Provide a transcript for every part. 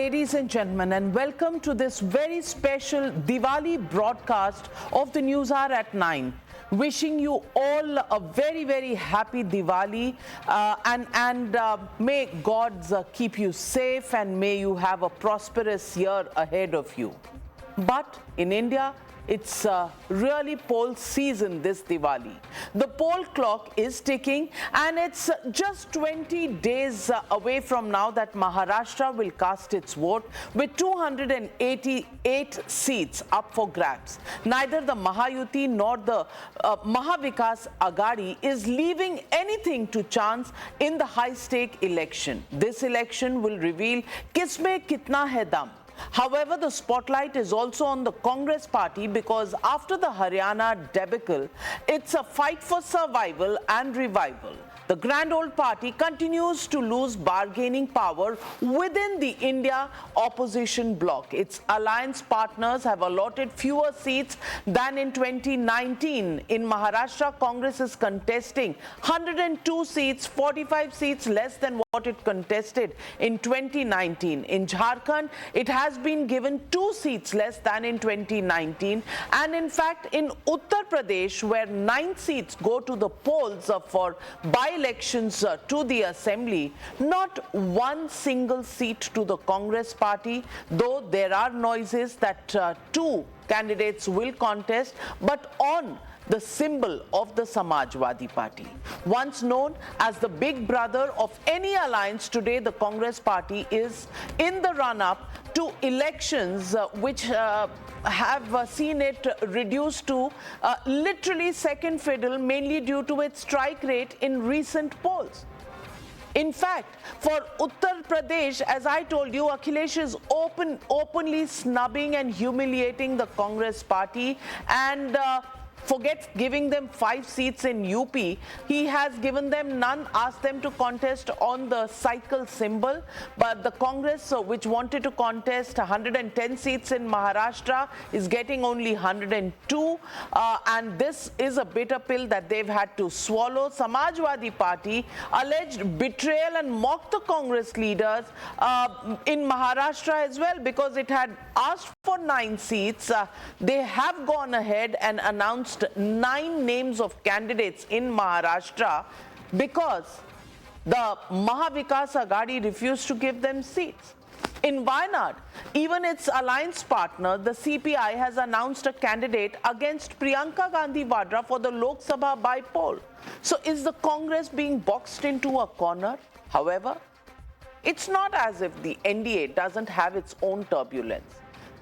ladies and gentlemen, and welcome to this very special Diwali broadcast of the News Hour at 9. Wishing you all a very, very happy Diwali and may God keep you safe and may you have a prosperous year ahead of you. But in India, it's really poll season this Diwali. The poll clock is ticking and it's just 20 days away from now that Maharashtra will cast its vote with 288 seats up for grabs. Neither the Mahayuti nor the Mahavikas Aghadi is leaving anything to chance in the high-stake election. This election will reveal Kisme, Kitna hai dam. However, the spotlight is also on the Congress party because after the Haryana debacle, it's a fight for survival and revival. The grand old party continues to lose bargaining power within the India opposition bloc. Its alliance partners have allotted fewer seats than in 2019. In Maharashtra, Congress is contesting 102 seats, 45 seats less than what it contested in 2019. In Jharkhand, it has been given 2 seats less than in 2019. And in fact, in Uttar Pradesh, where 9 seats go to the polls for by-elections to the assembly, not one single seat to the Congress party, though there are noises that 2 candidates will contest, but on the symbol of the Samajwadi Party. Once known as the big brother of any alliance, today the Congress party is in the run-up to elections which have seen it reduced to literally second fiddle, mainly due to its strike rate in recent polls. In fact, for Uttar Pradesh, as I told you, Akhilesh is openly snubbing and humiliating the Congress party, and forget giving them 5 seats in UP. He has given them none, asked them to contest on the cycle symbol. But the Congress, which wanted to contest 110 seats in Maharashtra, is getting only 102. And this is a bitter pill that they've had to swallow. Samajwadi Party alleged betrayal and mocked the Congress leaders in Maharashtra as well, because it had asked for 9 seats. They have gone ahead and announced 9 names of candidates in Maharashtra because the Mahavikas Aghadi refused to give them seats. In Wayanad, even its alliance partner, the CPI, has announced a candidate against Priyanka Gandhi Vadra for the Lok Sabha by-poll. So is the Congress being boxed into a corner? However, it's not as if the NDA doesn't have its own turbulence.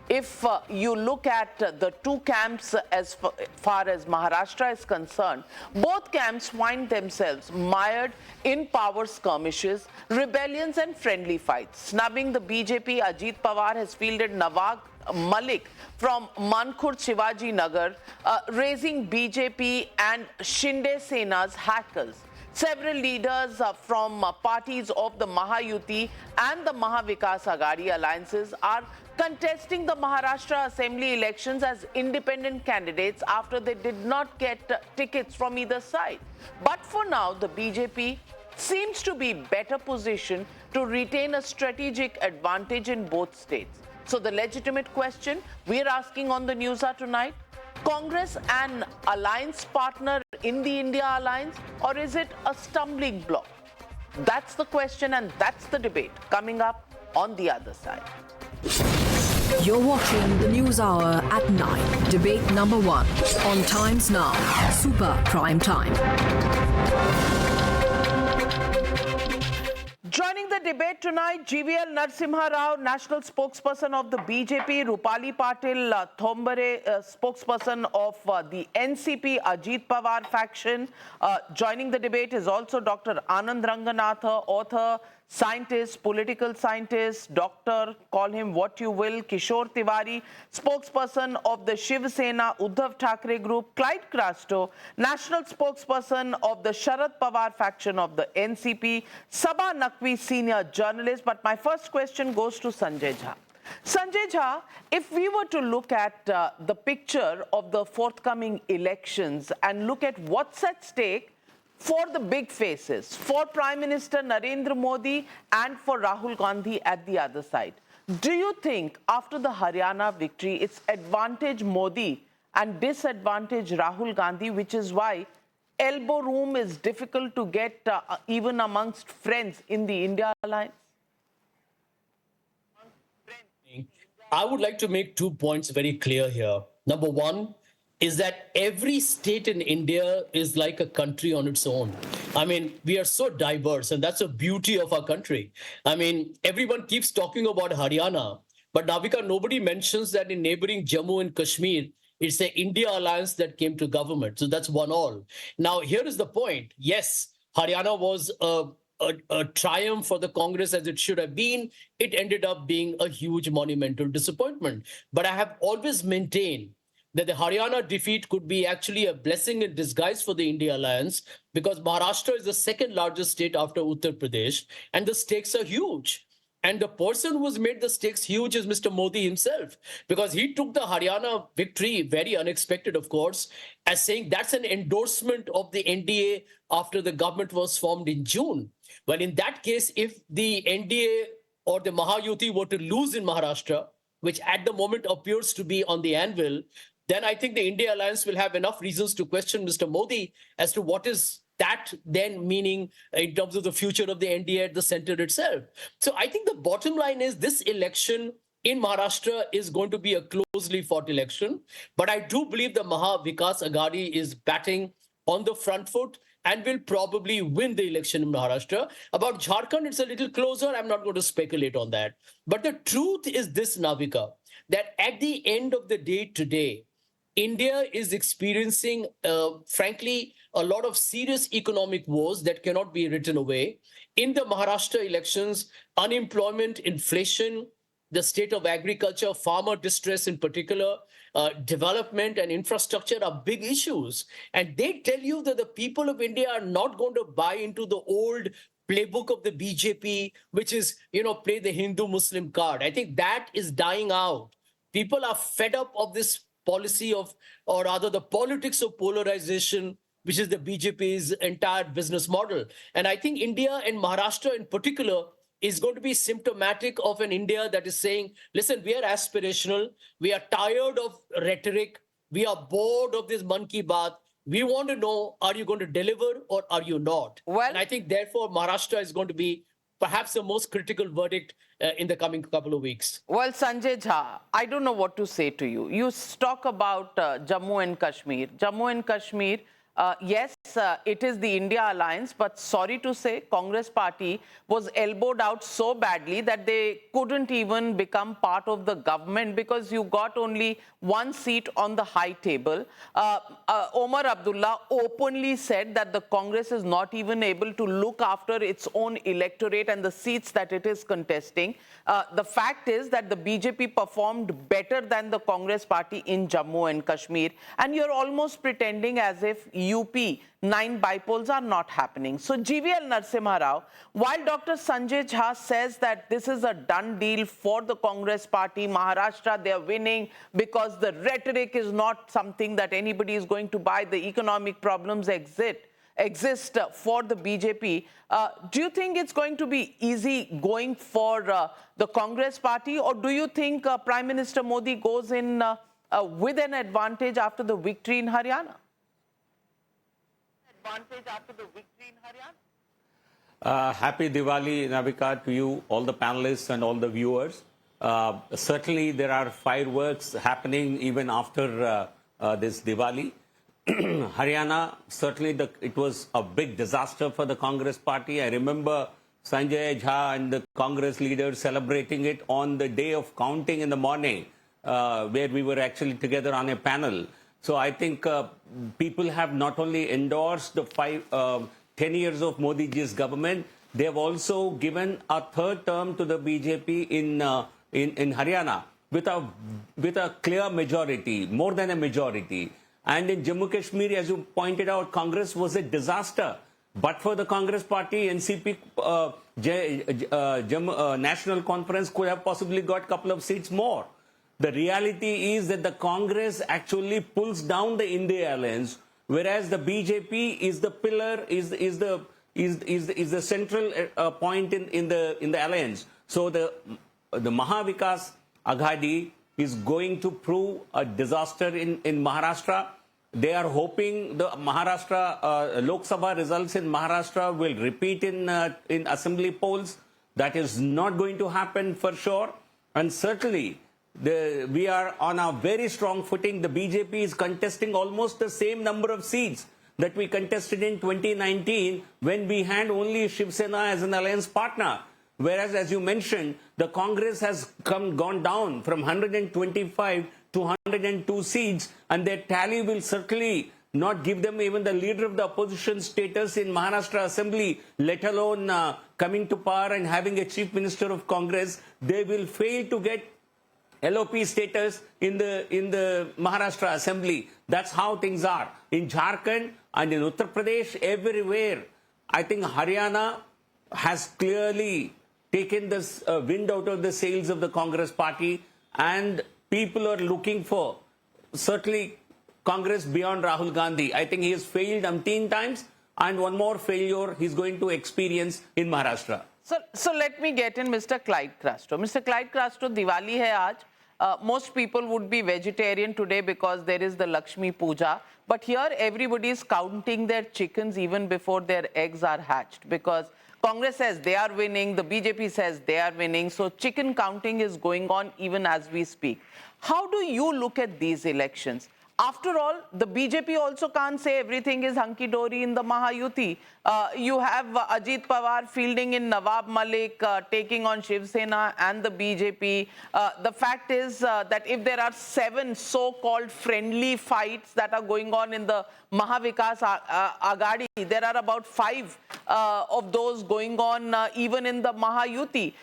If you look at the 2 camps as far as Maharashtra is concerned, both camps find themselves mired in power skirmishes, rebellions and friendly fights. Snubbing the BJP, Ajit Pawar has fielded Nawab Malik from Mankhurd Shivaji Nagar, raising BJP and Shinde Sena's hackers. Several leaders from parties of the Mahayuti and the Mahavikas Aghadi alliances are contesting the Maharashtra Assembly elections as independent candidates after they did not get tickets from either side. But for now, the BJP seems to be better positioned to retain a strategic advantage in both states. So the legitimate question we're asking on the News Hour tonight: Congress an alliance partner in the India alliance, or is it a stumbling block? That's the question and that's the debate coming up on the other side. You're watching the News Hour at 9. Debate number 1 on Times Now. Super Prime Time. Joining the debate tonight, GVL Narasimha Rao, national spokesperson of the BJP, Rupali Patil Thombare, spokesperson of the NCP Ajit Pawar faction. Joining the debate is also Dr. Anand Ranganatha, author, scientist, political scientist, doctor, call him what you will, Kishore Tiwari, spokesperson of the Shiv Sena Uddhav Thackeray group, Clyde Crasto, national spokesperson of the Sharad Pawar faction of the NCP, Sabha Naqvi, senior journalist. But my first question goes to Sanjay Jha. Sanjay Jha, if we were to look at the picture of the forthcoming elections and look at what's at stake for the big faces, for Prime Minister Narendra Modi and for Rahul Gandhi at the other side, Do you think after the Haryana victory, it's advantage Modi and disadvantage Rahul Gandhi, which is why elbow room is difficult to get even amongst friends in the India alliance? I would like to make 2 points very clear here. Number one is that every state in India is like a country on its own. I mean, we are so diverse, and that's the beauty of our country. I mean, everyone keeps talking about Haryana, but Navika, nobody mentions that in neighboring Jammu and Kashmir, it's the India alliance that came to government. So that's one all. Now, here is the point. Yes, Haryana was a triumph for the Congress as it should have been. It ended up being a huge monumental disappointment. But I have always maintained that the Haryana defeat could be actually a blessing in disguise for the India alliance, because Maharashtra is the second largest state after Uttar Pradesh, and the stakes are huge. And the person who has made the stakes huge is Mr. Modi himself, because he took the Haryana victory, very unexpected, of course, as saying that's an endorsement of the NDA after the government was formed in June. Well, in that case, if the NDA or the Mahayuti were to lose in Maharashtra, which at the moment appears to be on the anvil, then I think the India alliance will have enough reasons to question Mr. Modi as to what is that then meaning in terms of the future of the NDA at the center itself. So I think the bottom line is this election in Maharashtra is going to be a closely fought election. But I do believe the Maha Vikas Aghadi is batting on the front foot and will probably win the election in Maharashtra. About Jharkhand, it's a little closer. I'm not going to speculate on that. But the truth is this, Navika, that at the end of the day today, India is experiencing, frankly, a lot of serious economic woes that cannot be written away. In the Maharashtra elections, unemployment, inflation, the state of agriculture, farmer distress in particular, development and infrastructure are big issues. And they tell you that the people of India are not going to buy into the old playbook of the BJP, which is, play the Hindu-Muslim card. I think that is dying out. People are fed up of this policy of, or rather the politics of polarization, which is the BJP's entire business model. And I think India and Maharashtra in particular is going to be symptomatic of an India that is saying, listen, we are aspirational. We are tired of rhetoric. We are bored of this Man Ki Baat. We want to know, are you going to deliver or are you not? Well, and I think, therefore, Maharashtra is going to be perhaps the most critical verdict in the coming couple of weeks. Well, Sanjay Jha, I don't know what to say to you. You talk about Jammu and Kashmir. Jammu and Kashmir, yes, it is the India alliance, but sorry to say, Congress party was elbowed out so badly that they couldn't even become part of the government because you got only one seat on the high table. Omar Abdullah openly said that the Congress is not even able to look after its own electorate and the seats that it is contesting. The fact is that the BJP performed better than the Congress party in Jammu and Kashmir, and you're almost pretending as if UP 9 bipoles are not happening. So GVL Narasimha Rao, while Dr. Sanjay Jha says that this is a done deal for the Congress party, Maharashtra, they are winning because the rhetoric is not something that anybody is going to buy, the economic problems exist for the BJP. Do you think it's going to be easy going for the Congress party, or do you think Prime Minister Modi goes in with an advantage after the victory in Haryana? Happy Diwali, Navika, to you, all the panelists and all the viewers. Certainly, there are fireworks happening even after this Diwali. Haryana, certainly it was a big disaster for the Congress party. I remember Sanjay Jha and the Congress leaders celebrating it on the day of counting in the morning, where we were actually together on a panel. So I think people have not only endorsed the 10 years of Modi ji's government, they have also given a third term to the BJP in Haryana with a clear majority, more than a majority. And in Jammu Kashmir, as you pointed out, Congress was a disaster. But for the Congress party, NCP, National Conference could have possibly got a couple of seats more. The reality is that the Congress actually pulls down the India alliance, whereas the BJP is the pillar, is the central point in the alliance. So the the Mahavikas Aghadi is going to prove a disaster in Maharashtra. They are hoping the Maharashtra Lok Sabha results in Maharashtra will repeat in assembly polls. That is not going to happen for sure. And certainly, we are on a very strong footing. The BJP is contesting almost the same number of seats that we contested in 2019 when we had only Shiv Sena as an alliance partner. Whereas, as you mentioned, the Congress has gone down from 125 to 102 seats, and their tally will certainly not give them even the leader of the opposition status in Maharashtra Assembly, let alone coming to power and having a chief minister of Congress. They will fail to get LOP status in the Maharashtra Assembly. That's how things are. In Jharkhand and in Uttar Pradesh, everywhere, I think Haryana has clearly taken this wind out of the sails of the Congress party, and people are looking for certainly Congress beyond Rahul Gandhi. I think he has failed umpteen times, and one more failure he's going to experience in Maharashtra. So let me get in Mr. Clyde Castro. Mr. Clyde Castro, Diwali hai aaj. Most people would be vegetarian today because there is the Lakshmi Puja. But here everybody is counting their chickens even before their eggs are hatched, because Congress says they are winning, the BJP says they are winning. So chicken counting is going on even as we speak. How do you look at these elections? After all, the BJP also can't say everything is hunky-dory in the Mahayuti. You have Ajit Pawar fielding in Nawab Malik, taking on Shiv Sena and the BJP. The fact is that if there are 7 so-called friendly fights that are going on in the Mahavikas Aghadi, there are about 5 of those going on even in the Mahayuti.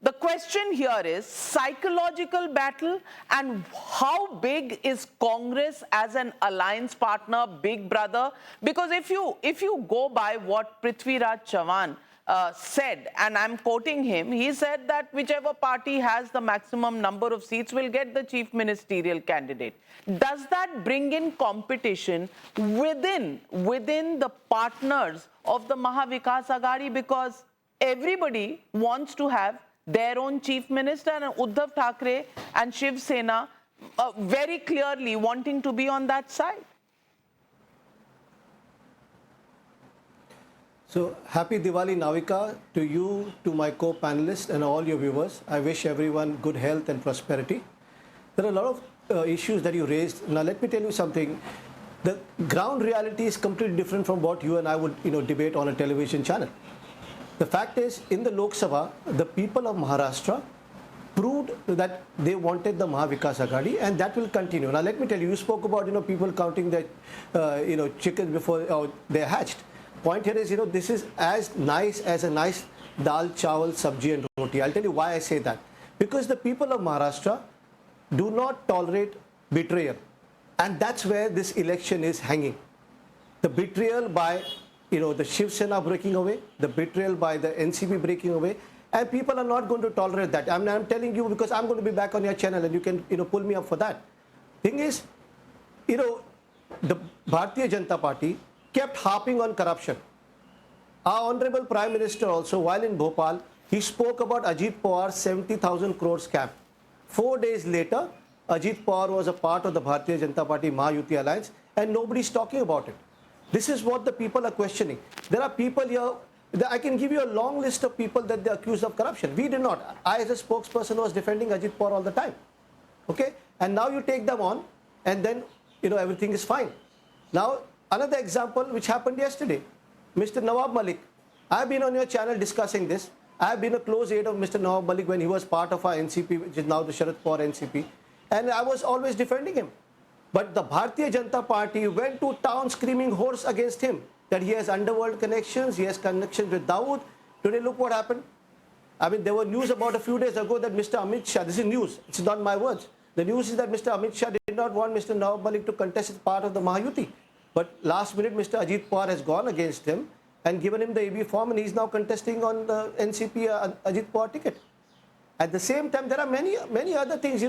The question here is psychological battle, and how big is Congress as an alliance partner, big brother? Because if you go by what Prithviraj Chavan said, and I'm quoting him, he said that whichever party has the maximum number of seats will get the chief ministerial candidate. Does that bring in competition within the partners of the Mahavikas Aghadi? Because everybody wants to have their own chief minister, and Uddhav Thackeray and Shiv Sena very clearly wanting to be on that side. So happy Diwali, Navika, to you, to my co-panelists and all your viewers. I wish everyone good health and prosperity. There are a lot of issues that you raised. Now let me tell you something. The ground reality is completely different from what you and I would debate on a television channel. The fact is, in the Lok Sabha, the people of Maharashtra proved that they wanted the Mahavikas Aghadi, and that will continue. Now, let me tell you, you spoke about people counting their chickens before they're hatched. Point here is, this is as nice as a nice dal, chawal, sabji, and roti. I'll tell you why I say that. Because the people of Maharashtra do not tolerate betrayal, and that's where this election is hanging. The betrayal by the Shiv Sena breaking away, the betrayal by the NCP breaking away, and people are not going to tolerate that. I'm telling you because I'm going to be back on your channel, and you can pull me up for that. Thing is, the Bharatiya Janata Party kept harping on corruption. Our Honorable Prime Minister also, while in Bhopal, he spoke about Ajit Pawar's 70,000 crore scam. 4 days later, Ajit Pawar was a part of the Bharatiya Janata Party Mahayuti alliance, and nobody's talking about it. This is what the people are questioning. There are people here, I can give you a long list of people that they accused of corruption. We did not. I, as a spokesperson, was defending Ajit Pawar all the time. Okay? And now you take them on, and then, everything is fine. Now, another example which happened yesterday, Mr. Nawab Malik. I have been on your channel discussing this. I have been a close aide of Mr. Nawab Malik when he was part of our NCP, which is now the Sharad Pawar NCP. And I was always defending him. But the Bharatiya Janata Party went to town screaming hoarse against him, that he has underworld connections, he has connections with Dawood. Today, look what happened. I mean, there were news about a few days ago that Mr. Amit Shah, this is news, it's not my words. The news is that Mr. Amit Shah did not want Mr. Nawab Malik to contest as part of the Mahayuti. But last minute, Mr. Ajit Pawar has gone against him and given him the AB form, and he's now contesting on the NCP Ajit Pawar ticket. At the same time, there are many other things,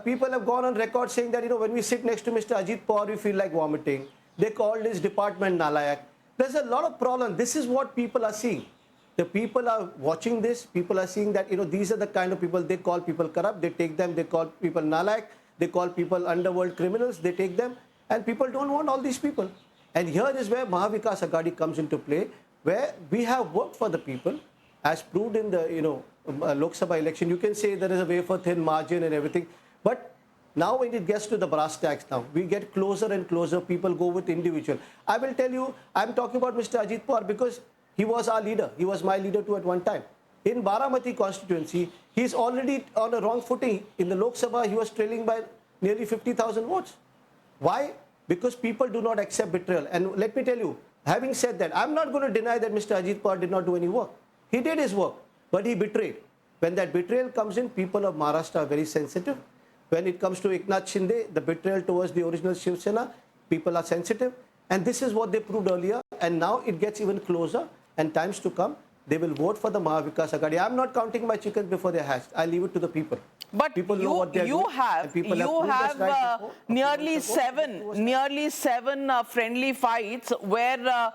people have gone on record saying that, when we sit next to Mr. Ajit Pawar, we feel like vomiting. They called his department Nalayak. There's a lot of problem. This is what people are seeing. The people are watching this. People are seeing that, these are the kind of people, they call people corrupt, they take them, they call people nalaik, they call people underworld criminals, they take them, and people don't want all these people. And here is where Mahavikas Aghadi comes into play, where we have worked for the people, as proved in the, Lok Sabha election. You can say there is a wafer thin margin and everything, but now when it gets to the brass tacks now, we get closer and closer, people go with individual. I will tell you, I'm talking about Mr. Ajit Pawar because he was our leader. He was my leader too at one time. In Baramati constituency, he's already on a wrong footing. In the Lok Sabha, he was trailing by nearly 50,000 votes. Why? Because people do not accept betrayal. And let me tell you, having said that, I'm not going to deny that Mr. Ajit Pawar did not do any work. He did his work, but he betrayed. When that betrayal comes in, people of Maharashtra are very sensitive. When it comes to Eknath Shinde, the betrayal towards the original Shiv Sena, people are sensitive. And this is what they proved earlier. And now it gets even closer. And times to come, they will vote for the Mahavikas Aghadi. I'm not counting my chickens before they're hatched. I leave it to the people. But people know what they're doing, you have nearly seven friendly fights where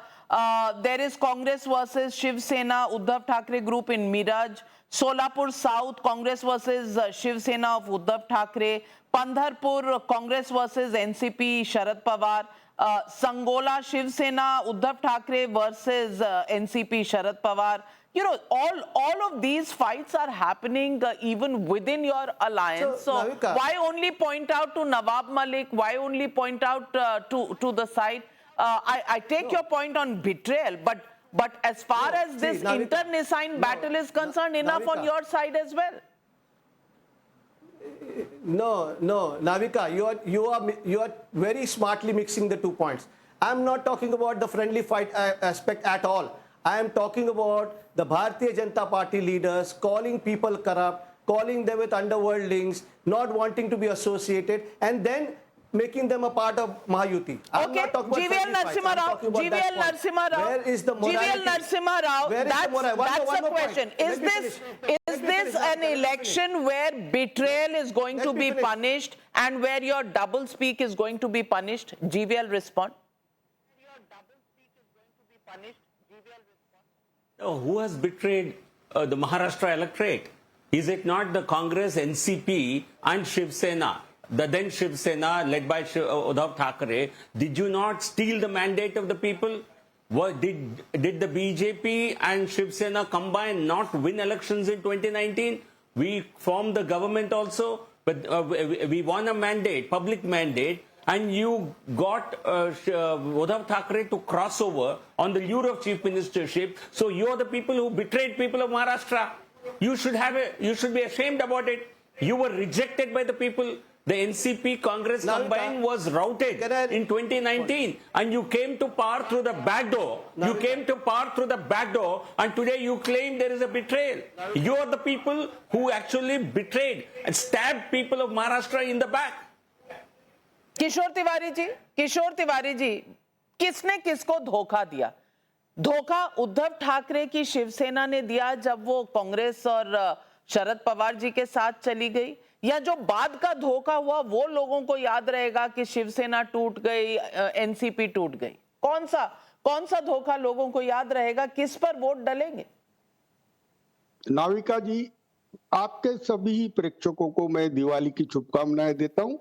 there is Congress versus Shiv Sena, Uddhav Thackeray group in Miraj, Solapur South, Congress versus Shiv Sena of Uddhav Thackeray, Pandharpur, Congress versus NCP, Sharad Pawar, Sangola, Shiv Sena, Uddhav Thackeray versus NCP, Sharad Pawar. All of these fights are happening even within your alliance. So Navika, why only point out to Nawab Malik? Why only point out to the side? I take your point on betrayal, but as far as this internecine battle is concerned, enough Navika, on your side as well. No, Navika, you are very smartly mixing the 2 points. I'm not talking about the friendly fight aspect at all. I am talking about the Bharatiya Janata Party leaders calling people corrupt, calling them with underworld links, not wanting to be associated, and then making them a part of Mahayuti. I'm Okay, not talking about GVL Narasimha Rao. GVL Narasimha Rao. Where is the morality? GVL Narasimha Rao. That's the question. Is this an election where betrayal is going to be punished and where your double speak is going to be punished? GVL respond. Who has betrayed the Maharashtra electorate? Is it not the Congress, NCP and Shiv Sena? The then Shiv Sena led by Uddhav Thackeray. Did you not steal the mandate of the people? Did the BJP and Shiv Sena combine not win elections in 2019? We formed the government also, but we won a mandate, public mandate. And you got Uddhav Thackeray to cross over on the lure of chief ministership. So you are the people who betrayed people of Maharashtra. You should be ashamed about it. You were rejected by the people. The NCP Congress combined was routed in 2019, and you came to power through the back door. You came to power through the back door, and today you claim there is a betrayal. You are the people who actually betrayed and stabbed people of Maharashtra in the back. किशोर तिवारी जी, किसने किसको धोखा दिया? धोखा उद्धव ठाकरे की शिवसेना ने दिया जब वो कांग्रेस और शरद पवार जी के साथ चली गई, या जो बाद का धोखा हुआ वो लोगों को याद रहेगा कि शिवसेना टूट गई, एनसीपी टूट गई? कौन सा धोखा लोगों को याद रहेगा? किस पर वोट डालेंगे? नाविका जी, आपके सभी प्रेक्षकों को मैं दिवाली की शुभकामनाएं देता हूं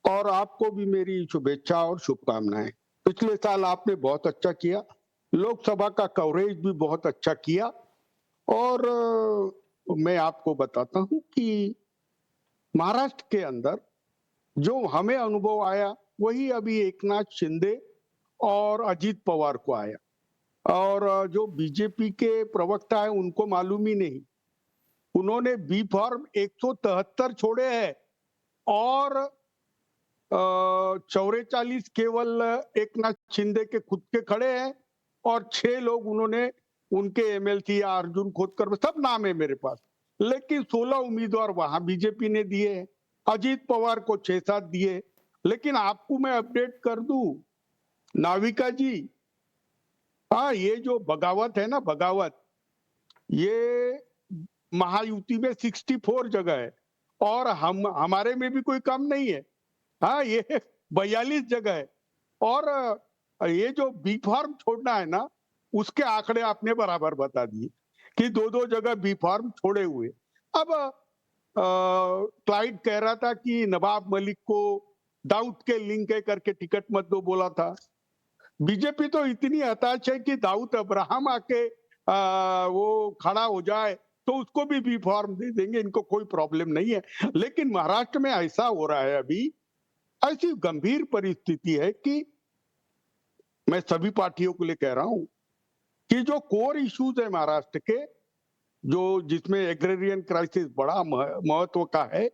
और आपको भी मेरी शुभेच्छा और शुभकामनाएं। पिछले साल आपने बहुत अच्छा किया, लोकसभा का कवरेज भी बहुत अच्छा किया, और मैं आपको बताता हूं कि महाराष्ट्र के अंदर जो हमें अनुभव आया वही अभी एकनाथ शिंदे और अजीत पवार को आया, और जो बीजेपी के प्रवक्ता है उनको मालूम ही नहीं। उन्होंने बी फॉर्म 173 छोड़े हैं और 44 केवल एकनाथ शिंदे के खुद के खड़े हैं, और 6 लोग उन्होंने उनके एमएलसी या अर्जुन खोदकर, सब नाम है मेरे पास, लेकिन 16 उम्मीदवार वहां बीजेपी ने दिए हैं। अजीत पवार को 6-7 दिए। लेकिन आपको मैं अपडेट कर दूं नाविका जी, हाँ, ये जो बगावत है ना, बगावत, ये महायुति में 64 जगह है और हमारे में भी कोई कम नहीं है। हाँ, ये 42 जगह है, और ये जो बी फॉर्म छोड़ना है ना, उसके आंकड़े आपने बराबर बता दिए। कि दो दो जगह बी फार्म छोड़े हुए। अब क्लाइड कह रहा था कि नवाब मलिक को दाऊद के लिंक है करके टिकट मत दो बोला था। बीजेपी तो इतनी हताश है कि दाऊद अब्राहम आके वो खड़ा हो जाए तो उसको भी बी फॉर्म दे देंगे, इनको कोई प्रॉब्लम नहीं है। लेकिन महाराष्ट्र में ऐसा हो रहा है, अभी ऐसी गंभीर परिस्थिति है कि मैं सभी पार्टियों के लिए कह रहा हूं कि जो कोर इश्यूज है महाराष्ट्र के, जो जिसमें एग्रेरियन क्राइसिस बड़ा महत्व का है,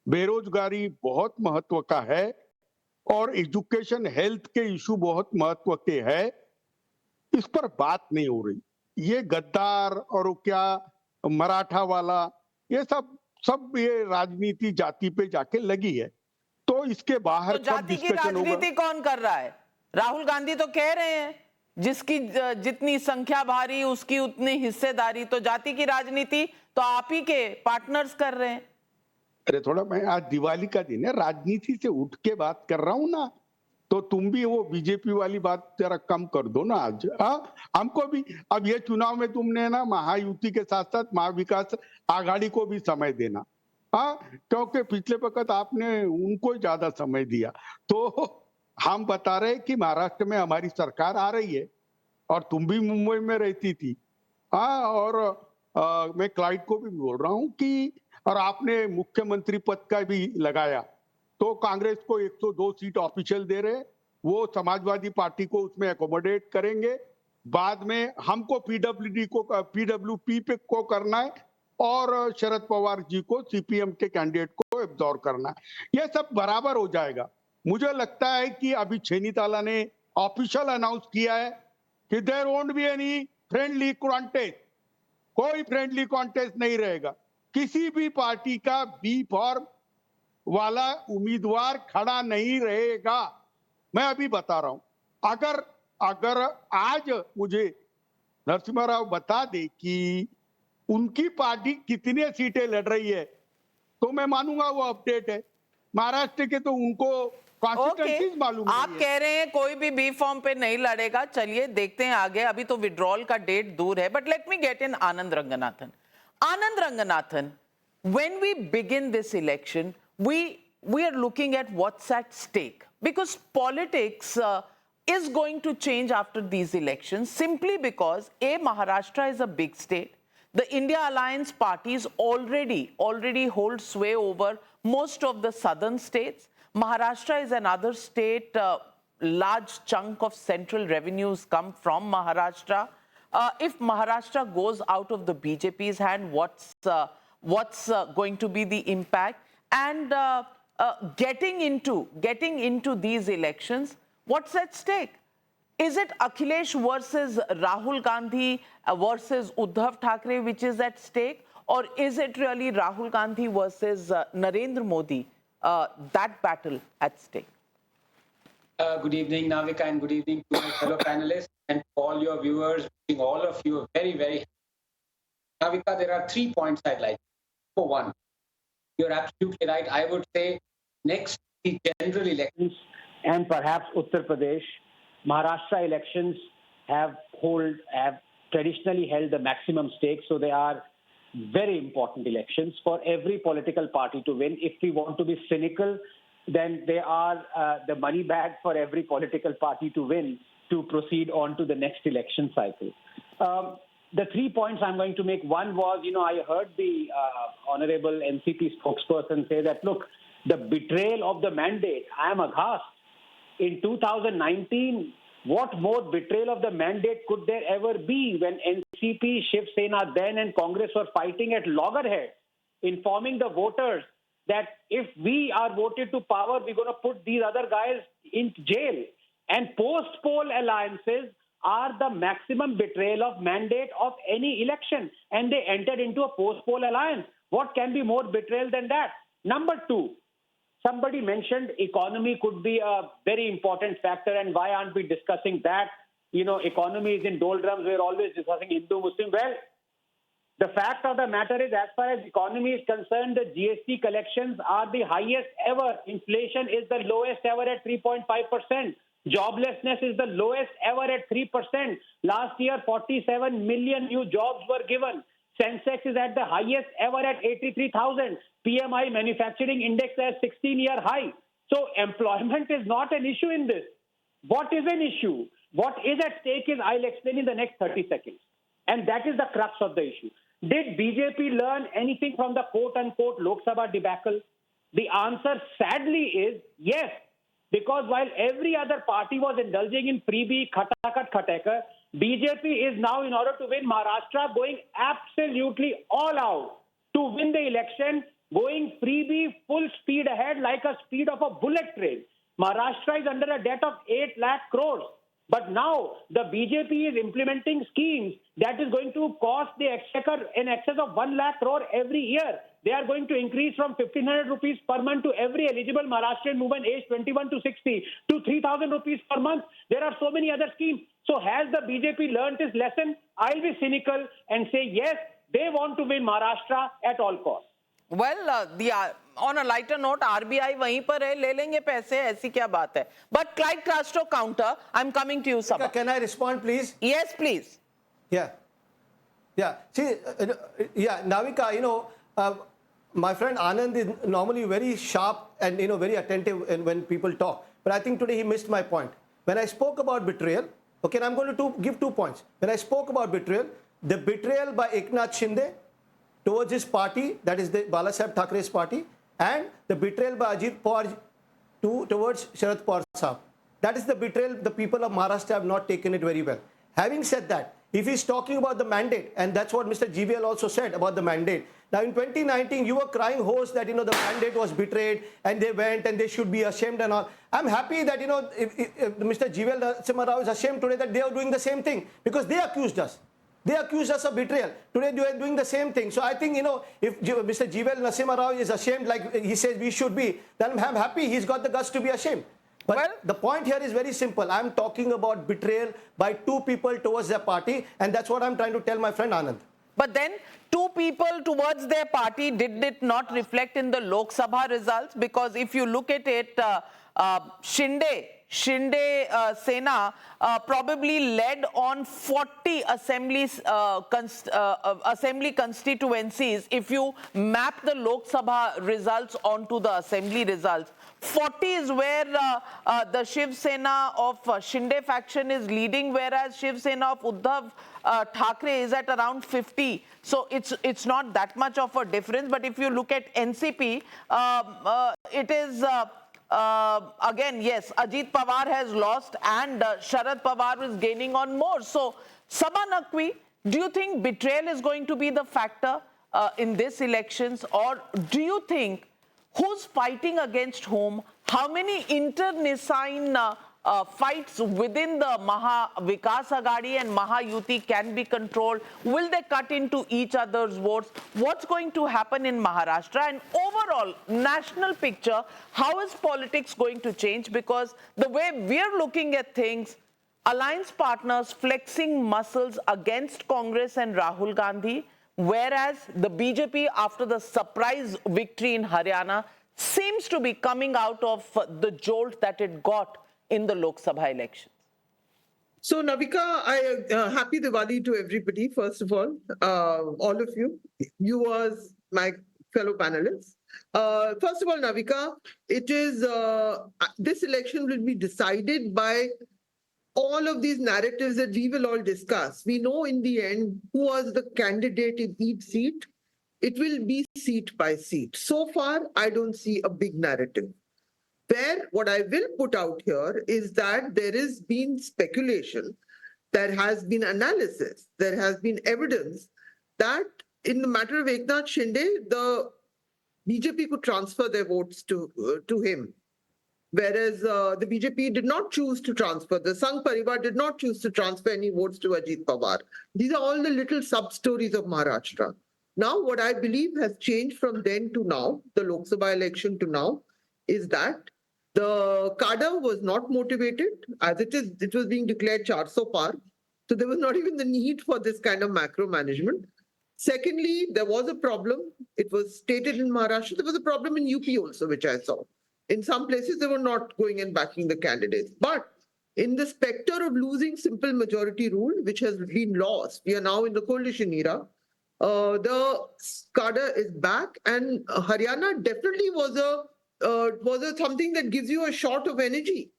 बेरोजगारी बहुत महत्व का है, और एजुकेशन हेल्थ के इशू बहुत महत्व के है, इस पर बात नहीं हो रही। ये गद्दार और क्या मराठा वाला, ये सब सब ये राजनीति जाति पे जाके लगी है। तो इसके बाहर तो जाति की राजनीति कौन कर रहा है? राहुल गांधी तो कह रहे हैं जिसकी जितनी संख्या भारी उसकी उतनी हिस्सेदारी। तो जाति की राजनीति तो आप ही के पार्टनर्स कर रहे हैं। अरे थोड़ा, मैं आज दिवाली का दिन है, राजनीति से उठ के बात कर रहा हूं ना, तो तुम भी वो बीजेपी वाली बात जरा कम कर दो ना आज। हमको भी अब ये चुनाव में तुमने ना महायुति के साथ साथ महाविकास आघाड़ी को भी समय देना, क्योंकि पिछले वक्त आपने उनको ज्यादा समय दिया। तो हम बता रहे कि महाराष्ट्र में हमारी सरकार आ रही है, और तुम भी मुंबई में रहती थी। और मैं क्लाइड को भी बोल रहा हूं कि, और आपने मुख्यमंत्री पद का भी लगाया, तो कांग्रेस को 102 सीट ऑफिशियल दे रहे, वो समाजवादी पार्टी को उसमें एकोमोडेट करेंगे। बाद में हमको पीडब्ल्यूपी पे को करना है, और शरद पवार जी को सीपीएम के कैंडिडेट को एब्जॉर्ब करना है। ये सब बराबर हो जाएगा। मुझे लगता है कि अभी छेनीताला ने ऑफिशियल अनाउंस किया है कि there won't be any friendly contest, कोई फ्रेंडली कॉन्टेस्ट नहीं रहेगा। किसी भी पार्टी का बी फॉर्म वाला उम्मीदवार खड़ा नहीं रहेगा। मैं अभी बता रहा हूं, अगर आज मुझे नरसिम्हा राव बता दे कि उनकी पार्टी कितनी सीटें लड़ रही है, तो मैं मानूंगा वो अपडेट है। महाराष्ट्र के तो उनको कॉन्स्टिट्यूएंसीज मालूम आप कह रहे हैं कोई भी बी फॉर्म पे नहीं लड़ेगा। चलिए देखते हैं आगे, अभी तो विड्रॉल का डेट दूर है। But let me get in Anand Ranganathan. Anand Ranganathan, when we begin this election, we are looking at what's at stake, because politics is going to change after these elections, simply because Maharashtra is a big state. The India Alliance parties already hold sway over most of the southern states. Maharashtra is another state. Large chunk of central revenues come from Maharashtra. If Maharashtra goes out of the BJP's hand, what's going to be the impact? And getting into these elections, what's at stake? Is it Akhilesh versus Rahul Gandhi versus Uddhav Thackeray which is at stake, or is it really Rahul Gandhi versus Narendra Modi, that battle at stake? Good evening, Navika, and good evening to my fellow panelists and all your viewers. Wishing all of you a very, very happy. Navika, there are 3 points I'd like. For one, you're absolutely right. I would say next the general elections and perhaps Uttar Pradesh, Maharashtra elections have traditionally held the maximum stake, so they are very important elections for every political party to win. If we want to be cynical, then they are the money bag for every political party to win to proceed on to the next election cycle. The 3 points I'm going to make, one was, I heard the Honorable NCP spokesperson say that, look, the betrayal of the mandate, I am aghast. In 2019, what more betrayal of the mandate could there ever be when NCP, Shiv Sena then and Congress were fighting at loggerheads, informing the voters that if we are voted to power, we're going to put these other guys in jail. And post-poll alliances are the maximum betrayal of mandate of any election. And they entered into a post-poll alliance. What can be more betrayal than that? Number two, somebody mentioned economy could be a very important factor, and why aren't we discussing that? Economy is in doldrums. We're always discussing Hindu-Muslim. Well, the fact of the matter is, as far as economy is concerned, the GST collections are the highest ever. Inflation is the lowest ever at 3.5%. Joblessness is the lowest ever at 3%. Last year, 47 million new jobs were given. Sensex is at the highest ever at 83,000. PMI manufacturing index at 16-year high. So employment is not an issue in this. What is an issue? What is at stake is I'll explain in the next 30 seconds. And that is the crux of the issue. Did BJP learn anything from the quote-unquote Lok Sabha debacle? The answer sadly is yes. Because while every other party was indulging in freebie, khatakar, BJP is now, in order to win Maharashtra, going absolutely all out to win the election, going freebie, full speed ahead like a speed of a bullet train. Maharashtra is under a debt of 8 lakh crores. But now the BJP is implementing schemes that is going to cost the exchequer in excess of 1 lakh crore every year. They are going to increase from 1,500 rupees per month to every eligible Maharashtrian woman aged 21 to 60 to 3,000 rupees per month. There are so many other schemes. So has the BJP learned its lesson? I'll be cynical and say yes, they want to win Maharashtra at all costs. Well, on a lighter note, RBI वहीं पर है, ले लेंगे पैसे, ऐसी क्या बात है? But Clyde Castro counter, I'm coming to you, Sabha. Can I respond, please? Yes, please. Yeah. See, Navika, my friend Anand is normally very sharp and very attentive when people talk. But I think today he missed my point. When I spoke about betrayal, okay, and I'm going to give 2 points. When I spoke about betrayal, the betrayal by Eknath Shinde towards his party, that is the Balasaheb Thackeray's party, and the betrayal by Ajit Pawar towards Sharad Pawar Sahab. That is the betrayal. The people of Maharashtra have not taken it very well. Having said that, if he's talking about the mandate, and that's what Mr. GVL also said about the mandate. Now in 2019, you were crying hoarse that the mandate was betrayed and they went and they should be ashamed and all. I'm happy that if Mr. GVL Narasimha Rao is ashamed today that they are doing the same thing because they accused us. They accused us of betrayal. Today they are doing the same thing. So I think, if Mr. GVL Narasimha Rao is ashamed like he says we should be, then I'm happy he's got the guts to be ashamed. But the point here is very simple. I'm talking about betrayal by 2 people towards their party, and that's what I'm trying to tell my friend Anand. But then 2 people towards their party, did it not reflect in the Lok Sabha results? Because if you look at it, Shinde Sena probably led on 40 assembly constituencies. If you map the Lok Sabha results onto the assembly results, 40 is where the Shiv Sena of Shinde faction is leading, whereas Shiv Sena of Uddhav Thackeray is at around 50. So it's not that much of a difference. But if you look at NCP, it is again, yes, Ajit Pawar has lost and Sharad Pawar is gaining on more. So Sabha Naqvi, do you think betrayal is going to be the factor in this elections, or do you think who's fighting against whom? How many internecine fights within the Maha Vikas Aghadi and Maha Yuti can be controlled? Will they cut into each other's votes? What's going to happen in Maharashtra? And overall, national picture, how is politics going to change? Because the way we're looking at things, alliance partners flexing muscles against Congress and Rahul Gandhi, whereas the BJP, after the surprise victory in Haryana, seems to be coming out of the jolt that it got in the Lok Sabha elections. So, Navika, happy Diwali to everybody, first of all of you, viewers, my fellow panelists. First of all, Navika, it is this election will be decided by all of these narratives that we will all discuss. We know in the end who was the candidate in each seat. It will be seat by seat. So far, I don't see a big narrative. Where what I will put out here is that there has been speculation, there has been analysis, there has been evidence that in the matter of Eknath Shinde, the BJP could transfer their votes to him. Whereas the BJP did not choose to transfer, the Sangh Parivar did not choose to transfer any votes to Ajit Pawar. These are all the little sub-stories of Maharashtra. Now, what I believe has changed from then to now, the Lok Sabha election to now, is that the cadre was not motivated. As it was being declared 400 par. So there was not even the need for this kind of macro management. Secondly, there was a problem. It was stated in Maharashtra. There was a problem in UP also, which I saw. In some places, they were not going and backing the candidates. But in the specter of losing simple majority rule, which has been lost, we are now in the coalition era. The cadre is back, and Haryana definitely was a something that gives you a shot of energy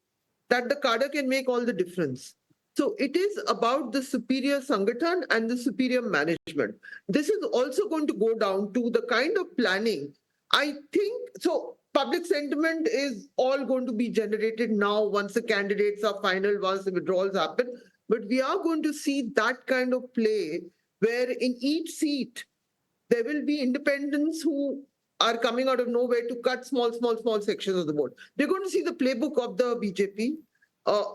that the cadre can make all the difference. So it is about the superior Sangathan and the superior management. This is also going to go down to the kind of planning. I think so. Public sentiment is all going to be generated now once the candidates are final, once the withdrawals happen. But we are going to see that kind of play where in each seat there will be independents who are coming out of nowhere to cut small sections of the vote. We're going to see the playbook of the BJP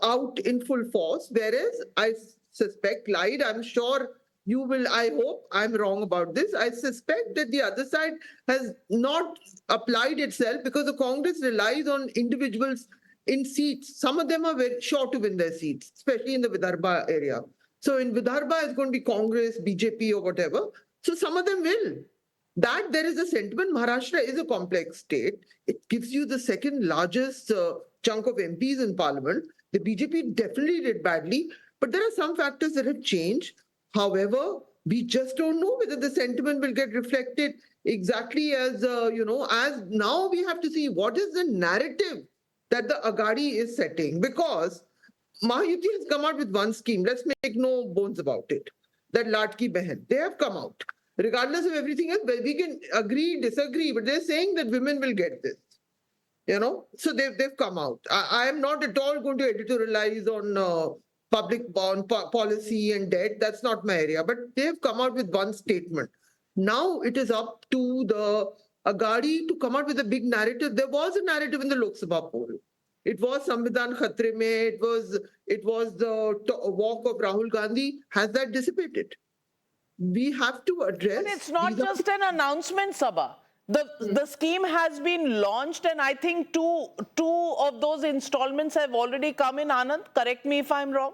out in full force, whereas I suspect, Lied, I'm sure you will, I hope I'm wrong about this. I suspect that the other side has not applied itself because the Congress relies on individuals in seats. Some of them are very sure to win their seats, especially in the Vidarbha area. So in Vidarbha, it's going to be Congress, BJP, or whatever. So some of them will. That there is a sentiment. Maharashtra is a complex state. It gives you the second largest chunk of MPs in parliament. The BJP definitely did badly, but there are some factors that have changed. However, we just don't know whether the sentiment will get reflected exactly as, as now we have to see what is the narrative that the Agadi is setting, because Mahayuti has come out with one scheme. Let's make no bones about it. That Latki Behan, they have come out. Regardless of everything else, we can agree, disagree, but they're saying that women will get this. So they've come out. I am not at all going to editorialize on public bond policy and debt. That's not my area. But they've come out with one statement. Now it is up to the Agadi to come out with a big narrative. There was a narrative in the Lok Sabha poll. It was Samvidhan Khatre Mein. It was the walk of Rahul Gandhi. Has that dissipated? We have to address. But it's not just an announcement, Sabha. The scheme has been launched, and I think two of those installments have already come in. Anand, correct me if I'm wrong.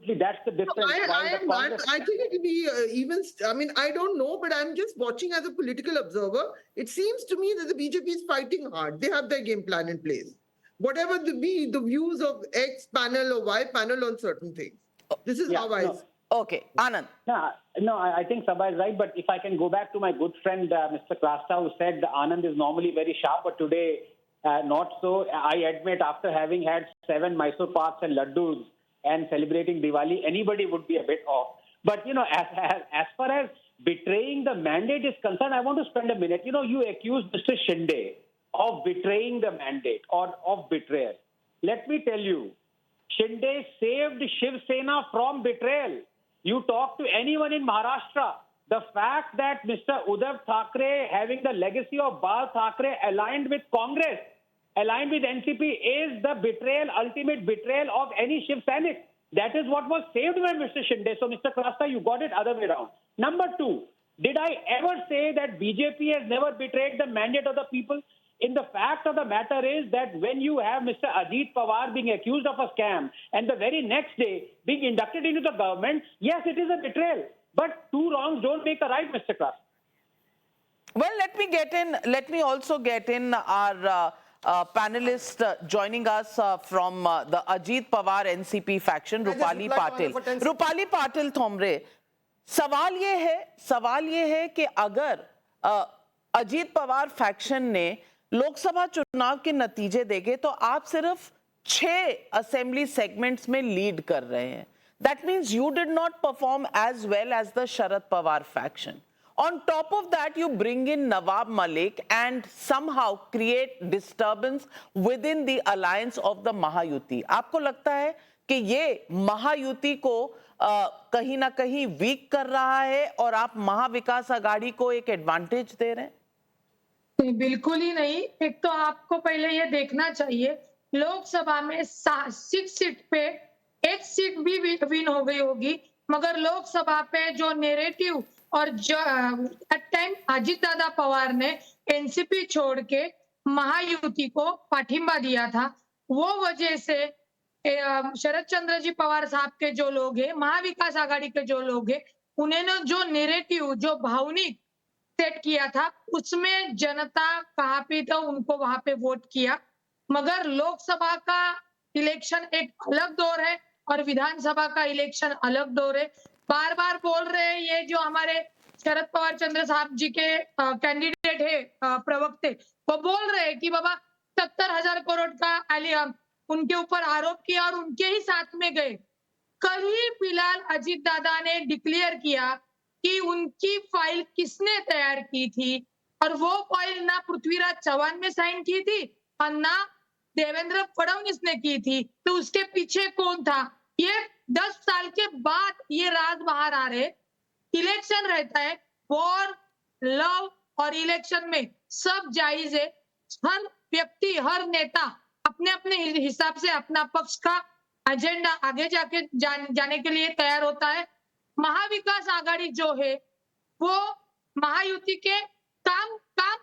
That's the difference. I think it will be even. I mean, I don't know, but I'm just watching as a political observer. It seems to me that the BJP is fighting hard. They have their game plan in place. Whatever the views of X panel or Y panel on certain things. This is how I. Okay, Anand. No, I think Sabha is right. But if I can go back to my good friend, Mr. Krasta, who said Anand is normally very sharp, but today not so. I admit, after having had 7 Mysore Parks and Laddus and celebrating Diwali, anybody would be a bit off. But, as far as betraying the mandate is concerned, I want to spend a minute. You accused Mr. Shinde of betraying the mandate or of betrayal. Let me tell you, Shinde saved Shiv Sena from betrayal. You talk to anyone in Maharashtra, the fact that Mr. Uddhav Thackeray, having the legacy of Bal Thackeray, aligned with Congress, aligned with NCP, is the betrayal, ultimate betrayal of any Shiv Sainik. That is what was saved by Mr. Shinde. So, Mr. Krasta, you got it other way around. Number 2, did I ever say that BJP has never betrayed the mandate of the people? In the fact of the matter is that when you have Mr. Ajit Pawar being accused of a scam and the very next day being inducted into the government, yes, it is a betrayal. But 2 wrongs don't make a right, Mr. Krasta. Well, let me also get in our panelist joining us from the Ajit Pawar NCP faction, Rupali Patil. Rupali Patil Thomre, सवाल ये है कि अगर Ajit Pawar faction ने लोकसभा चुनाव के नतीजे देखे तो आप सिर्फ 6 असेंबली सेगमेंट्स में लीड कर रहे हैं. That means you did not perform as well as the Sharad Pawar faction. On top of that, you bring in Nawab Malik and somehow create disturbance within the alliance of the Mahayuti. आपको लगता है कि ये महायुति को कहीं ना कहीं week कर रहा है और आप महाविकास आघाड़ी को एक एडवांटेज दे रहे हैं? बिल्कुल ही नहीं. एक तो आपको पहले ये देखना चाहिए, लोकसभा में 6 सीट पे 1 सीट भी विन हो गई होगी, मगर लोकसभा पे जो नैरेटिव और जो एट टाइम अजीत दादा पवार ने एनसीपी छोड़ के महायुति को पाठिंबा दिया था, वो वजह से शरद चंद्र जी पवार साहब के जो लोग हैं, महाविकास आघाड़ी के जो लोग हैं, उन्होंने जो नैरेटिव, जो भावनिक सेट किया था, उसमें जनता कहाँ पे था, उनको वहां पे वोट किया. मगर लोकसभा का इलेक्शन एक अलग दौर है और विधानसभा का इलेक्शन अलग दौर है। बार बार बोल रहे हैं ये जो हमारे शरद पवार चंद्र साहब जी के कैंडिडेट है प्रवक्ते, वो बोल रहे हैं कि बाबा 70,000 करोड़ का उनके ऊपर आरोप किया और उनके ही साथ में गए। कल ही फिलहाल अजीत दादा ने डिक्लेयर किया कि उनकी फाइल किसने तैयार की थी और वो फाइल ना पृथ्वीराज चौहान ने साइन की थी और ना देवेंद्र फडणवीस ने की थी, तो उसके पीछे कौन था? ये 10 साल के बाद ये राज बाहर आ रहे। इलेक्शन रहता है, वॉर, लव और इलेक्शन में सब जायज है। हर व्यक्ति, हर नेता अपने अपने हिसाब से अपना पक्ष का एजेंडा आगे जाने के लिए तैयार होता है। महाविकास आघाड़ी जो है वो महायुति के काम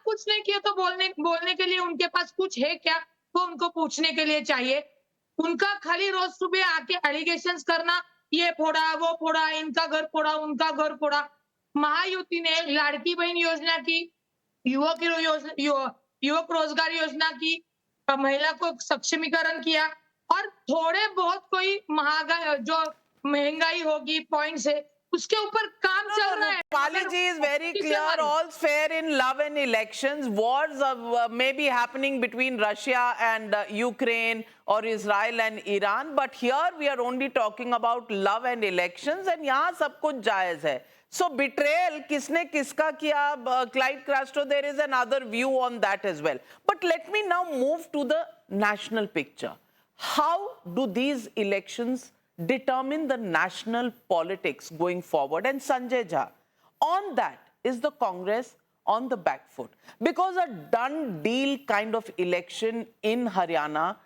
कुछ नहीं किए तो बोलने के लिए उनके पास कुछ है क्या, वो उनको पूछने के लिए चाहिए। उनका खाली रोज सुबह आके एलिगेशंस करना, ये फोड़ा, वो फोड़ा, इनका घर फोड़ा, उनका घर फोड़ा। महायुति ने लाड़की बहन योजना की, युवक रोजगार योजना की, महिला को सक्षमीकरण किया और थोड़े बहुत कोई महंगाई होगी पॉइंट्स है उसके ऊपर काम चल रहा है। Rupali is very clear. All's fair in love and elections. Wars may be happening between Russia and Ukraine or Israel and Iran, but here we are only talking about love and elections, and यहाँ सब कुछ जायज है. So betrayal, किसने किसका किया, Clyde Castro, there is another view on that as well. But let me now move to the national picture. How do these elections determine the national politics going forward? And Sanjay Jha, on that, is the Congress on the back foot? Because a done deal kind of election in Haryana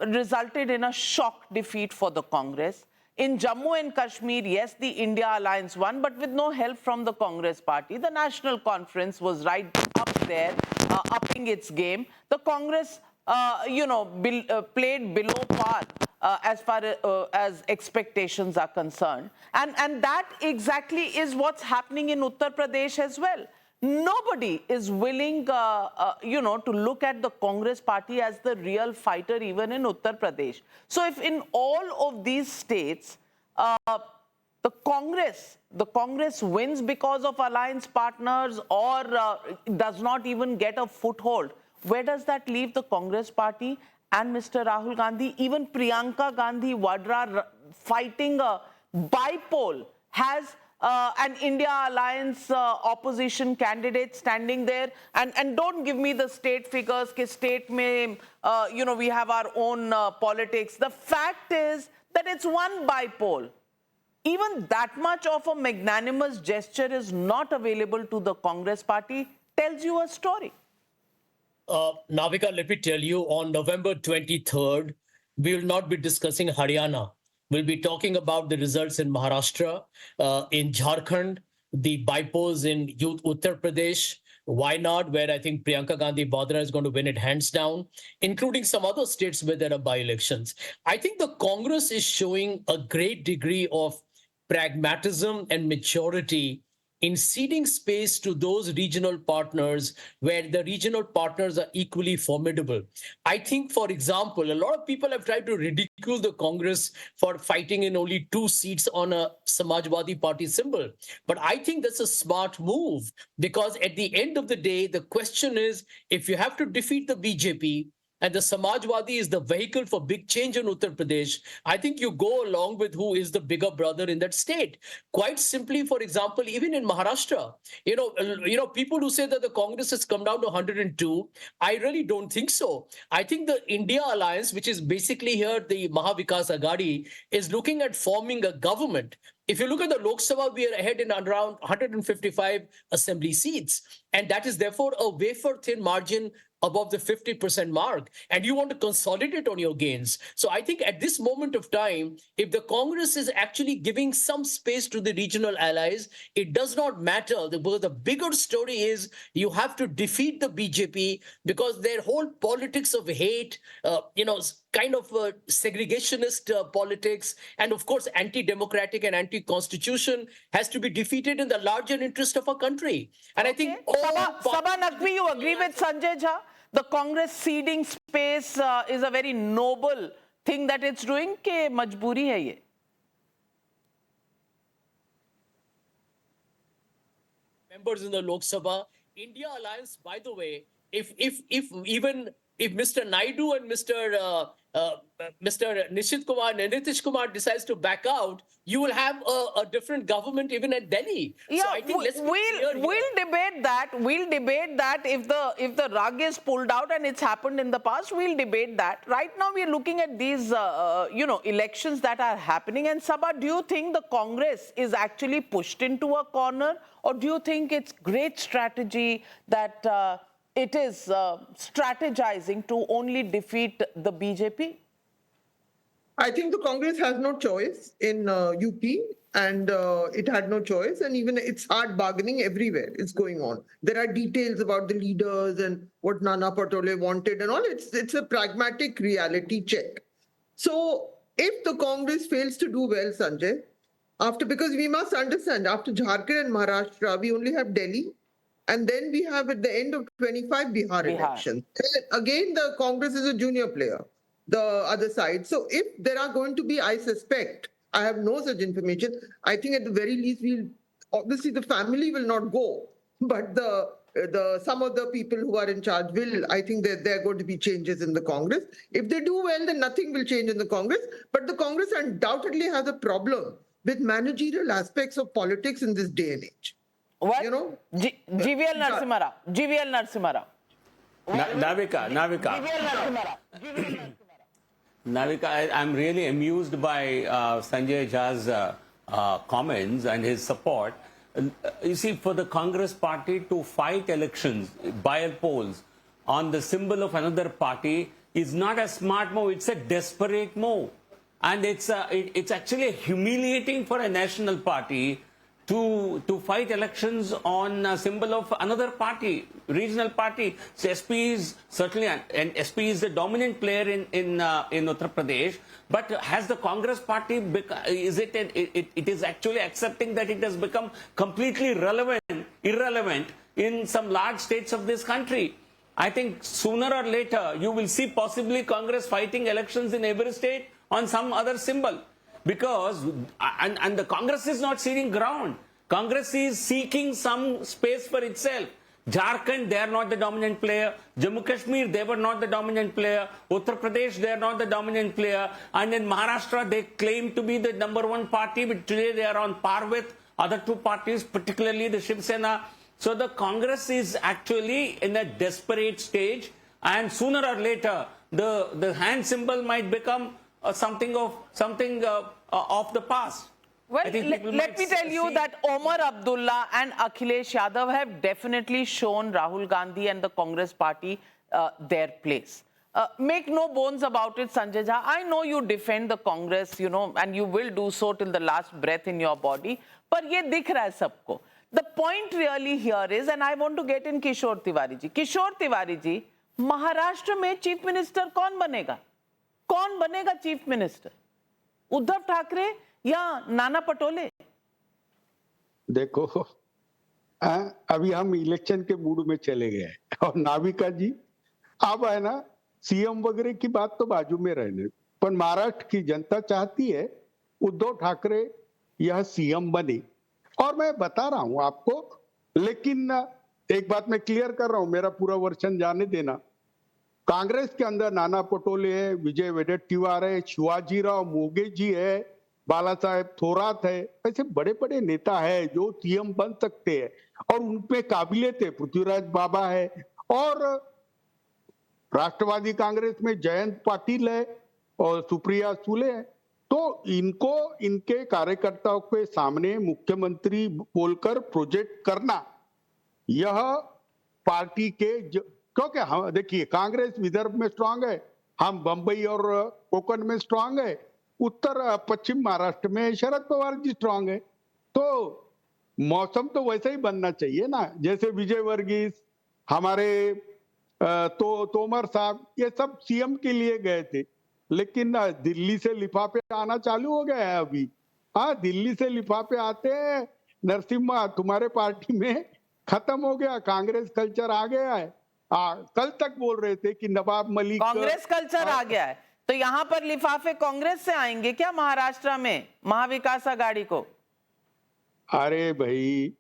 resulted in a shock defeat for the Congress. In Jammu and Kashmir, yes, the India Alliance won, but with no help from the Congress party. The National Conference was right up there, upping its game. The Congress, played below par as far as expectations are concerned. And that exactly is what's happening in Uttar Pradesh as well. Nobody is willing, to look at the Congress party as the real fighter even in Uttar Pradesh. So if in all of these states, the Congress wins because of alliance partners or does not even get a foothold, where does that leave the Congress party and Mr. Rahul Gandhi? Even Priyanka Gandhi Vadra fighting a bipole has an India Alliance opposition candidate standing there. And don't give me the state figures, कि state में, we have our own politics. The fact is that it's one bipole. Even that much of a magnanimous gesture is not available to the Congress party, tells you a story. Navika, let me tell you, on November 23rd, we will not be discussing Haryana. We'll be talking about the results in Maharashtra, in Jharkhand, the bipoles in Uttar Pradesh, Wayanad, where I think Priyanka Gandhi Vadra is going to win it hands down, including some other states where there are by-elections. I think the Congress is showing a great degree of pragmatism and maturity in ceding space to those regional partners where the regional partners are equally formidable. I think, for example, a lot of people have tried to ridicule the Congress for fighting in only 2 seats on a Samajwadi Party symbol. But I think that's a smart move, because at the end of the day, the question is, if you have to defeat the BJP, and the Samajwadi is the vehicle for big change in Uttar Pradesh, I think you go along with who is the bigger brother in that state. Quite simply, for example, even in Maharashtra, people who say that the Congress has come down to 102, I really don't think so. I think the India Alliance, which is basically here the Mahavikas Aghadi, is looking at forming a government. If you look at the Lok Sabha, we are ahead in around 155 assembly seats. And that is therefore a wafer-thin margin above the 50% mark, and you want to consolidate on your gains. So I think at this moment of time, if the Congress is actually giving some space to the regional allies, it does not matter, because the bigger story is you have to defeat the BJP, because their whole politics of hate, kind of segregationist politics, and of course anti-democratic and anti-constitution has to be defeated in the larger interest of our country. And I think Sabha Naqvi, you agree with Sanjay Jha? The Congress ceding space is a very noble thing that it's doing कि मजबूरी है ये? Members in the Lok Sabha, India Alliance, by the way, if even if Mr. Naidu and Mr. Nishit Kumar and Nitish Kumar decides to back out, you will have a different government even at Delhi. Yeah, so I think let's be clear here. we'll debate that. We'll debate that if the rug is pulled out, and it's happened in the past. We'll debate that. Right now, we're looking at these elections that are happening. And Sabha, do you think the Congress is actually pushed into a corner, or do you think it's great strategy that it is strategizing to only defeat the BJP? I think the Congress has no choice in UP, and it had no choice, and even it's hard bargaining everywhere. It's going on. There are details about the leaders and what Nana Patole wanted and all. It's a pragmatic reality check. So if the Congress fails to do well, Sanjay, because we must understand, after Jharkhand and Maharashtra, we only have Delhi, and then we have at the end of 25 Bihar elections. Again, the Congress is a junior player, the other side. So if there are going to be, I suspect, I have no such information, I think at the very least, obviously the family will not go, but some of the people who are in charge will. I think that there are going to be changes in the Congress. If they do well, then nothing will change in the Congress. But the Congress undoubtedly has a problem with managerial aspects of politics in this day and age. What? You know? GVL Narasimha Rao. Navika. Navika, I'm really amused by Sanjay Jha's comments and his support. You see, for the Congress party to fight elections, by polls, on the symbol of another party is not a smart move, it's a desperate move. And it's actually humiliating for a national party to fight elections on a symbol of another party, regional party. So SP is certainly, and SP is the dominant player in Uttar Pradesh. But has the Congress party, it is actually accepting that it has become completely irrelevant in some large states of this country. I think sooner or later, you will see possibly Congress fighting elections in every state on some other symbol. Because, and the Congress is not ceding ground. Congress is seeking some space for itself. Jharkhand, they are not the dominant player. Jammu Kashmir, they were not the dominant player. Uttar Pradesh, they are not the dominant player. And in Maharashtra, they claim to be the #1 party, but today they are on par with other two parties, particularly the Shiv Sena. So the Congress is actually in a desperate stage, and sooner or later, the hand symbol might become something of the past. Well, let me tell you that Omar Abdullah and Akhilesh Yadav have definitely shown Rahul Gandhi and the Congress party their place. Make no bones about it, Sanjay Jha. I know you defend the Congress, and you will do so till the last breath in your body. But ye dikh raha hai sabko. The point really here is, and I want to get in Kishore Tiwari ji. Kishore Tiwari ji, Maharashtra mein Chief Minister kaun banega? कौन बनेगा chief minister? Uddhav Thackeray या नाना पटोले? देखो, अभी हम election के mood में चले गए और नाविका जी, अब है ना, सीएम वगैरह की बात तो बाजू में रहने, पर महाराष्ट्र की जनता चाहती है उद्धव ठाकरे यह सीएम बने। और मैं बता रहा हूं आपको, लेकिन एक बात मैं क्लियर कर रहा हूं, मेरा पूरा वर्षन जाने देना। कांग्रेस के अंदर नाना पटोले है, विजय वडेट्टीवार है, शिवाजीराव मोगे जी है, बाला साहेब थोरात है, ऐसे बड़े बड़े नेता है जो सीएम बन सकते हैं और उनपे काबिलियत है। पृथ्वीराज बाबा है, और राष्ट्रवादी कांग्रेस में जयंत पाटिल है और सुप्रिया सुले है। तो इनको इनके कार्यकर्ताओं के सामने मुख्यमंत्री बोलकर प्रोजेक्ट करना, यह पार्टी के क्योंकि हम देखिए, कांग्रेस विदर्भ में स्ट्रांग है, हम बंबई और कोकण में स्ट्रांग है, उत्तर पश्चिम महाराष्ट्र में शरद पवार जी स्ट्रांग है। तो मौसम तो वैसे ही बनना चाहिए ना, जैसे विजय वर्गीस, हमारे तोमर साहब, ये सब सीएम के लिए गए थे, लेकिन दिल्ली से लिफाफे आना चालू हो गया है अभी। हाँ, दिल्ली से लिफाफे आते हैं, नरसिम्हा तुम्हारे पार्टी में खत्म हो गया, कांग्रेस कल्चर आ गया है। कल तक बोल रहे थे कि नवाब मलिक कांग्रेस कल्चर आ गया है। तो यहाँ पर लिफाफे कांग्रेस से आएंगे क्या महाराष्ट्र में महाविकास आघाड़ी को? अरे भाई,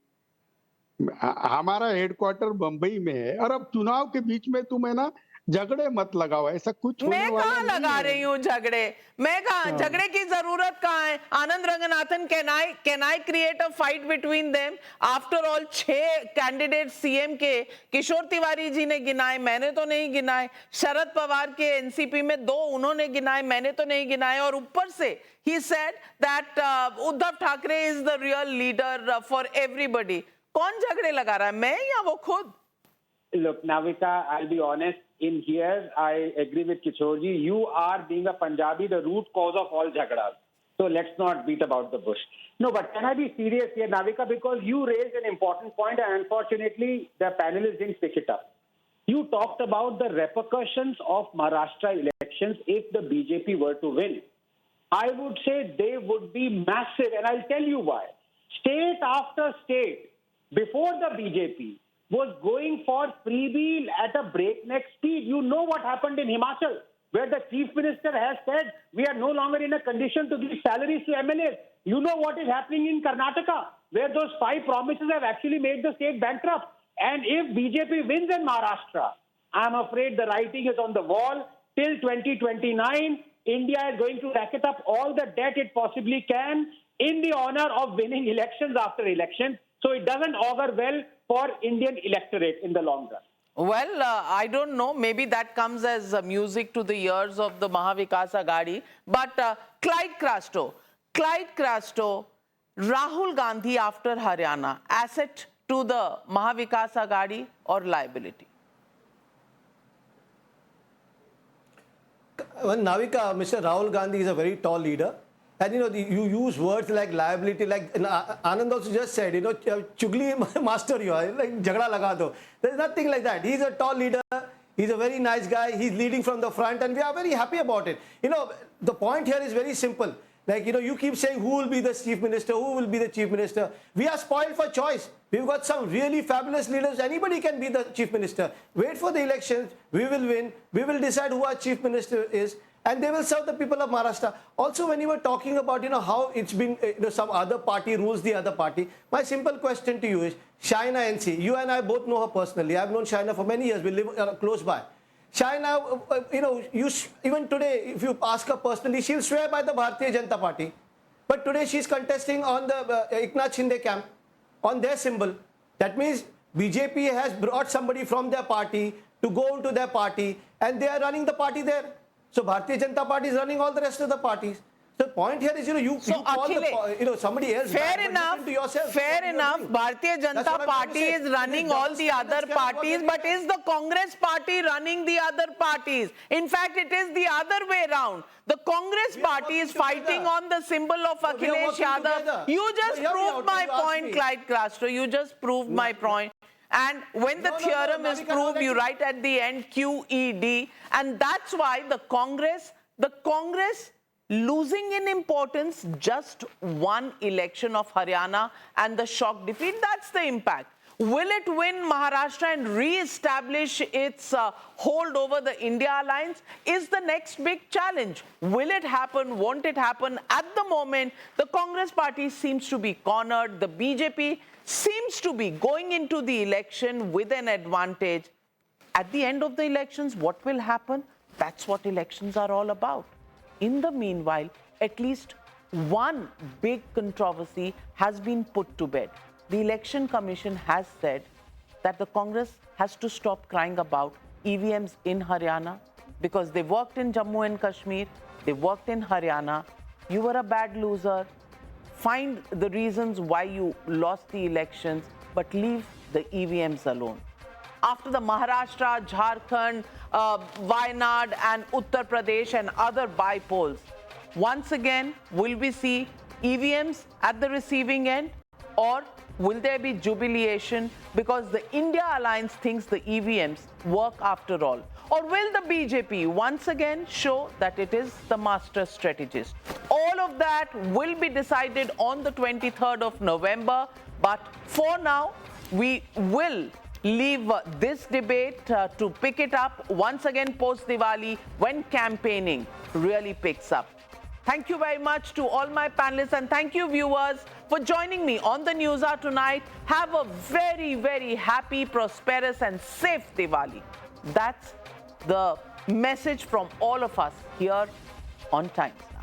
हमारा हेडक्वार्टर बंबई में है और अब चुनाव के बीच में तुम है ना झगड़े मत लगाओ, ऐसा कुछ होने मैं वाला कहाँ नहीं लगा है। रही हूँ झगड़े? मैं कहाँ? झगड़े की जरूरत कहाँ है? Anand Ranganathan, can I create a fight between them? After all 6 candidate CM के किशोर तिवारी जी ने गिनाए, मैंने तो नहीं गिनाए। शरद पवार के एनसीपी में 2 उन्होंने गिनाए, मैंने तो नहीं गिनाए। और ऊपर से he said that Uddhav Thackeray is the real leader for everybody. कौन झगड़े लगा रहा है, मैं या वो खुद? Look, Navika, I'll be honest. In here, I agree with Kishorji. You are, being a Punjabi, the root cause of all jhagdas. So let's not beat about the bush. No, but can I be serious here, Navika? Because you raised an important point, and unfortunately, the panelists didn't pick it up. You talked about the repercussions of Maharashtra elections if the BJP were to win. I would say they would be massive, and I'll tell you why. State after state, before the BJP, was going for freebie at a breakneck speed. You know what happened in Himachal, where the chief minister has said we are no longer in a condition to give salaries to MLAs. You know what is happening in Karnataka, where those 5 promises have actually made the state bankrupt. And if BJP wins in Maharashtra, I'm afraid the writing is on the wall. Till 2029, India is going to racket up all the debt it possibly can in the honor of winning elections after elections. So it doesn't augur well for Indian electorate in the long run. Well, I don't know. Maybe that comes as music to the ears of the Mahavikas Aghadi. But Clyde Crasto, Rahul Gandhi after Haryana, asset to the Mahavikas Aghadi or liability? Well, Navika, Mr. Rahul Gandhi is a very tall leader. And you use words like liability, like Anand also just said, chugli master you are, like jhagda laga do. There's nothing like that. He's a tall leader. He's a very nice guy. He's leading from the front, and we are very happy about it. The point here is very simple. Like, you keep saying who will be the chief minister, who will be the chief minister. We are spoiled for choice. We've got some really fabulous leaders. Anybody can be the chief minister. Wait for the elections. We will win. We will decide who our chief minister is. And they will serve the people of Maharashtra. Also, when you were talking about, how it's been, some other party rules the other party, my simple question to you is, Shaina NC, you and I both know her personally. I've known Shaina for many years. We live close by. Shaina, even today, if you ask her personally, she'll swear by the Bharatiya Janata Party. But today she's contesting on the Eknath Shinde camp, on their symbol. That means BJP has brought somebody from their party to go into their party, and they are running the party there. So Bharatiya Janata Party is running all the rest of the parties. The point here is, you call somebody else. Fair enough. Fair enough. Bharatiya Janata Party is running all the other parties, but is the Congress Party running the other parties? In fact, it is the other way around. The Congress Party is fighting on the symbol of Akhilesh Yadav. You just proved my point, Clyde Castro. You just proved my point. And when the theorem is proved, you write at the end QED. And that's why the Congress losing in importance just one election of Haryana and the shock defeat, that's the impact. Will it win Maharashtra and re-establish its hold over the India alliance is the next big challenge. Will it happen? Won't it happen? At the moment, the Congress party seems to be cornered. The BJP seems to be going into the election with an advantage. At the end of the elections, what will happen? That's what elections are all about. In the meanwhile, at least one big controversy has been put to bed. The Election Commission has said that the Congress has to stop crying about EVMs in Haryana because they worked in Jammu and Kashmir, they worked in Haryana. You were a bad loser. Find the reasons why you lost the elections, but leave the EVMs alone. After the Maharashtra, Jharkhand, Wayanad and Uttar Pradesh and other by-polls, once again, will we see EVMs at the receiving end, or will there be jubilation because the India alliance thinks the EVMs work after all? Or will the BJP once again show that it is the master strategist? All of that will be decided on the 23rd of November. But for now, we will leave this debate to pick it up once again post Diwali when campaigning really picks up. Thank you very much to all my panelists, and thank you viewers for joining me on the News Hour tonight. Have a very, very happy, prosperous and safe Diwali. That's the message from all of us here on Times.